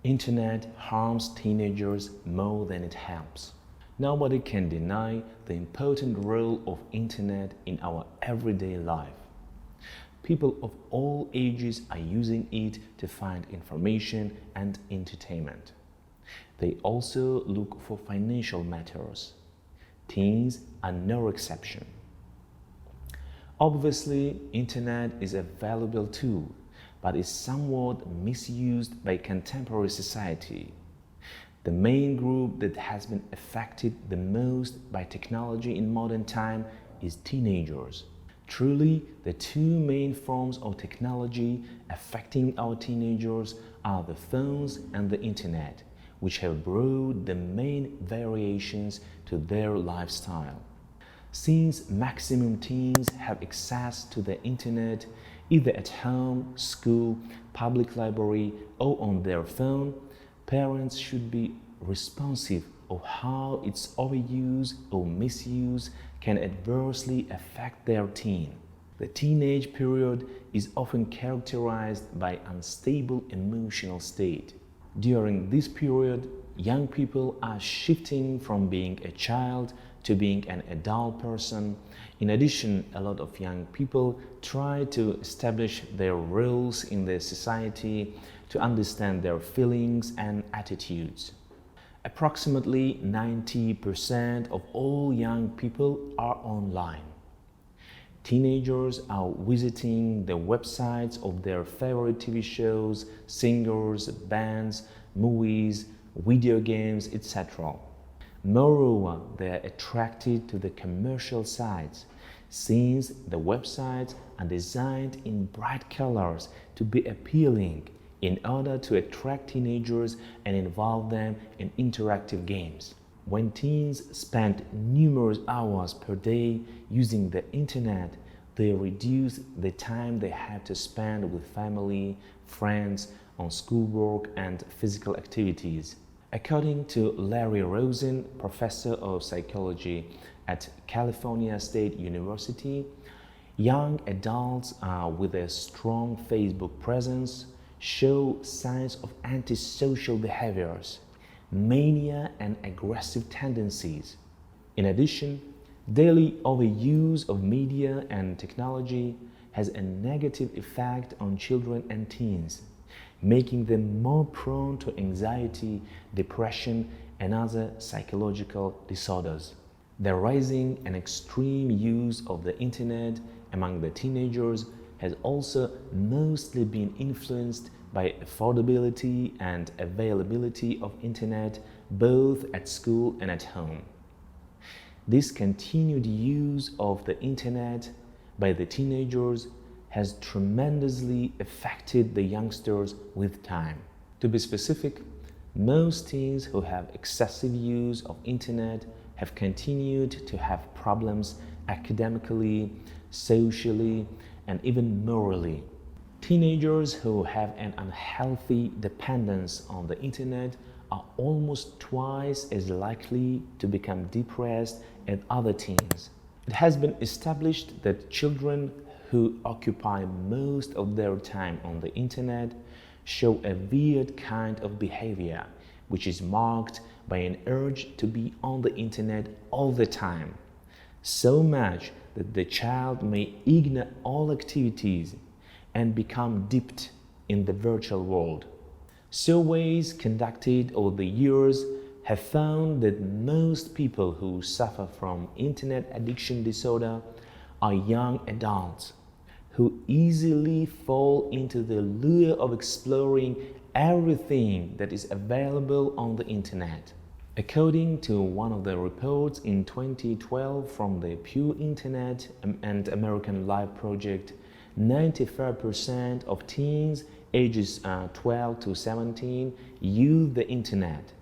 Internet harms teenagers more than it helps. Nobody can deny the important role of Internet in our everyday life. People of all ages are using it to find information and entertainment. They also look for financial matters. Teens are no exception. Obviously, Internet is a valuable tool, but is somewhat misused by contemporary society. The main group that has been affected the most by technology in modern time is teenagers. Truly, the two main forms of technology affecting our teenagers are the phones and the Internet, which have brought the main variations to their lifestyle. Since maximum teens have access to the Internet either at home, school, public library or on their phone, parents should be responsive of how its overuse or misuse can adversely affect their teen. The teenage period is often characterized by unstable emotional state. During this period, young people are shifting from being a child to being an adult person. In addition, a lot of young people try to establish their roles in the society, to understand their feelings and attitudes. Approximately 90% of all young people are online. Teenagers are visiting the websites of their favorite TV shows, singers, bands, movies, video games, etc. Moreover, they are attracted to the commercial sites, since the websites are designed in bright colors to be appealing in order to attract teenagers and involve them in interactive games. When teens spend numerous hours per day using the Internet, they reduce the time they have to spend with family, friends, on schoolwork and physical activities. According to Larry Rosen, professor of psychology at California State University, young adults with a strong Facebook presence show signs of antisocial behaviors, mania and aggressive tendencies. In addition, daily overuse of media and technology has a negative effect on children and teens, making them more prone to anxiety, depression, and other psychological disorders. The rising and extreme use of the Internet among the teenagers has also mostly been influenced by affordability and availability of Internet both at school and at home. This continued use of the Internet by the teenagers has tremendously affected the youngsters with time. To be specific, most teens who have excessive use of Internet have continued to have problems academically, socially, and even morally. Teenagers who have an unhealthy dependence on the Internet are almost twice as likely to become depressed as other teens. It has been established that children who occupy most of their time on the Internet show a weird kind of behavior, which is marked by an urge to be on the Internet all the time, so much that the child may ignore all activities and become dipped in the virtual world. Surveys conducted over the years have found that most people who suffer from Internet addiction disorder are young adults who easily fall into the lure of exploring everything that is available on the Internet. According to one of the reports in 2012 from the Pew Internet and American Life Project, 95% of teens ages 12 to 17 use the Internet,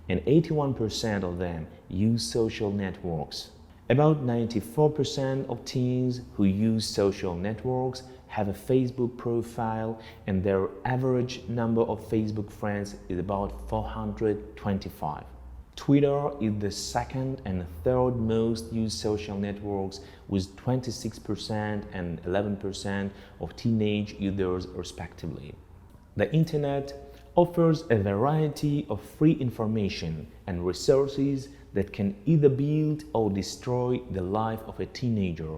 and 81% of them use social networks. About 94% of teens who use social networks have a Facebook profile, and their average number of Facebook friends is about 425. Twitter is the second and third most used social networks, with 26% and 11% of teenage users respectively. The Internet offers a variety of free information and resources that can either build or destroy the life of a teenager.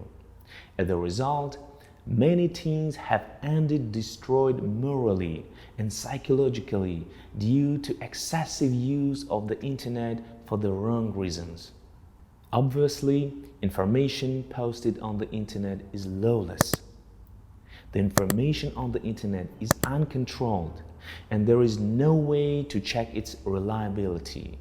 As a result, many teens have ended destroyed morally and psychologically due to excessive use of the internet for the wrong reasons. Obviously, information posted on the internet is lawless. The information on the internet is uncontrolled, and there is no way to check its reliability.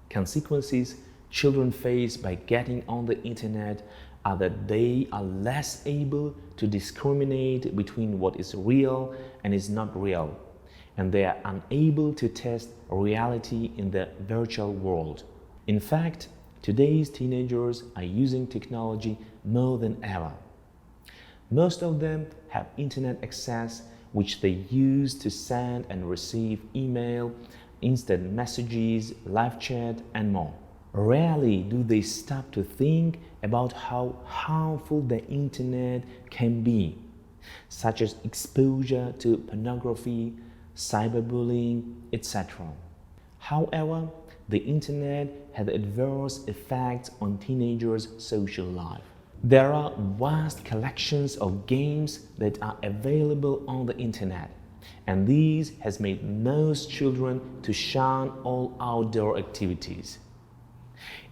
Consequences children face by getting on the internet are that they are less able to discriminate between what is real and is not real, and they are unable to test reality in the virtual world. In fact, today's teenagers are using technology more than ever. Most of them have internet access, which they use to send and receive email, instant messages, live chat, and more. Rarely do they stop to think about how harmful the internet can be, such as exposure to pornography, cyberbullying, etc. However, the internet has adverse effects on teenagers' social life. There are vast collections of games that are available on the internet, and these has made most children to shun all outdoor activities.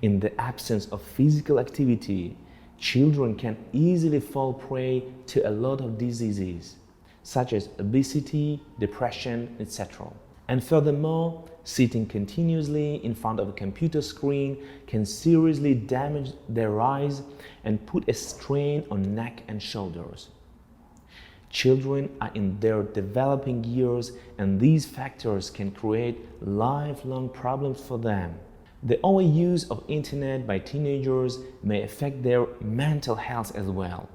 In the absence of physical activity, children can easily fall prey to a lot of diseases, such as obesity, depression, etc. And furthermore, sitting continuously in front of a computer screen can seriously damage their eyes and put a strain on neck and shoulders. Children are in their developing years, and these factors can create lifelong problems for them. The overuse of internet by teenagers may affect their mental health as well.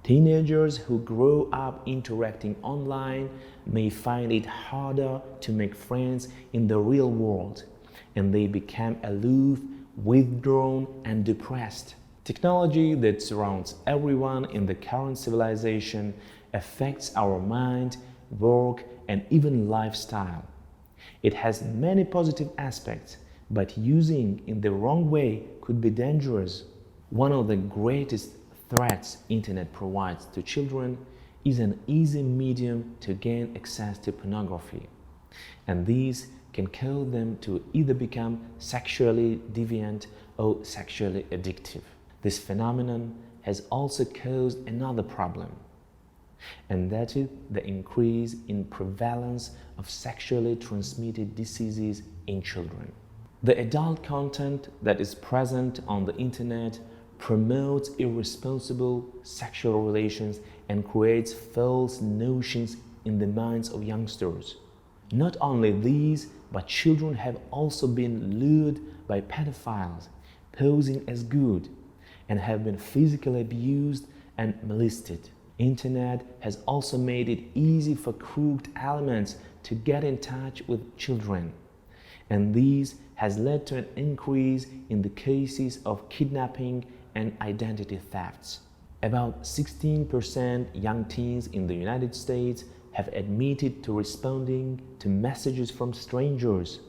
Teenagers who grow up interacting online may find it harder to make friends in the real world, and they become aloof, withdrawn, and depressed. Technology that surrounds everyone in the current civilization affects our mind, work, and even lifestyle. It has many positive aspects, but using in the wrong way could be dangerous. One of the greatest threats internet provides to children is an easy medium to gain access to pornography, and these can cause them to either become sexually deviant or sexually addictive. This phenomenon has also caused another problem, and that is the increase in prevalence of sexually transmitted diseases in children. The adult content that is present on the internet promotes irresponsible sexual relations and creates false notions in the minds of youngsters. Not only these, but children have also been lured by pedophiles posing as good and have been physically abused and molested. Internet has also made it easy for crooked elements to get in touch with children, and this has led to an increase in the cases of kidnapping and identity thefts. About 16% young teens in the United States have admitted to responding to messages from strangers.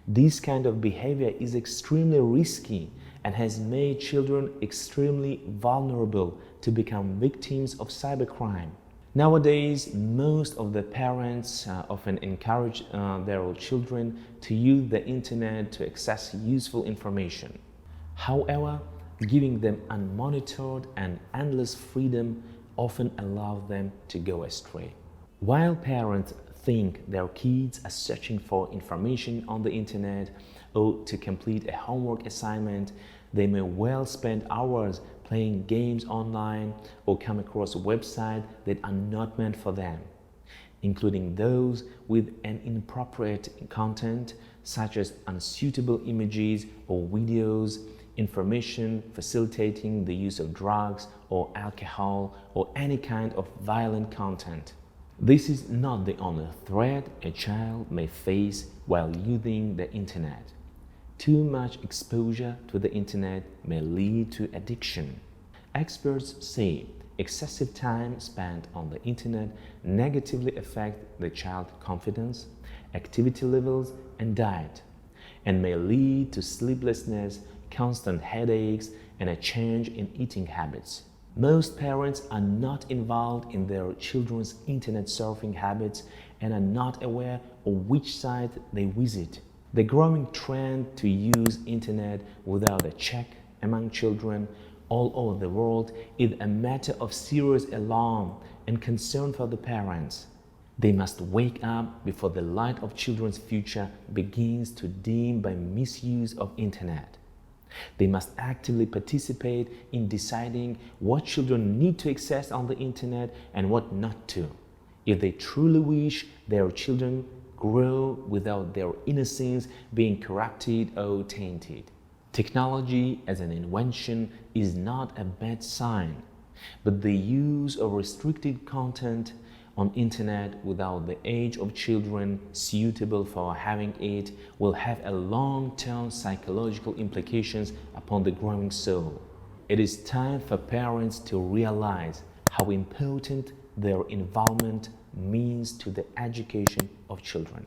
This kind of behavior is extremely risky and has made children extremely vulnerable to become victims of cybercrime. Nowadays, most of the parents often encourage their children to use the internet to access useful information. However, giving them unmonitored and endless freedom often allows them to go astray. While parents think their kids are searching for information on the internet or to complete a homework assignment, they may well spend hours playing games online or come across websites that are not meant for them, including those with an inappropriate content such as unsuitable images or videos, information facilitating the use of drugs or alcohol or any kind of violent content. This is not the only threat a child may face while using the internet. Too much exposure to the internet may lead to addiction. Experts say excessive time spent on the internet negatively affects the child's confidence, activity levels, and diet, and may lead to sleeplessness, constant headaches, and a change in eating habits. Most parents are not involved in their children's internet surfing habits and are not aware of which site they visit. The growing trend to use internet without a check among children all over the world is a matter of serious alarm and concern for the parents. They must wake up before the light of children's future begins to dim by misuse of internet. They must actively participate in deciding what children need to access on the internet and what not to, if they truly wish their children grow without their innocence being corrupted or tainted. Technology as an invention is not a bad sign, but the use of restricted content on internet without the age of children suitable for having it will have a long-term psychological implications upon the growing soul. It is time for parents to realize how important their involvement means to the education of children.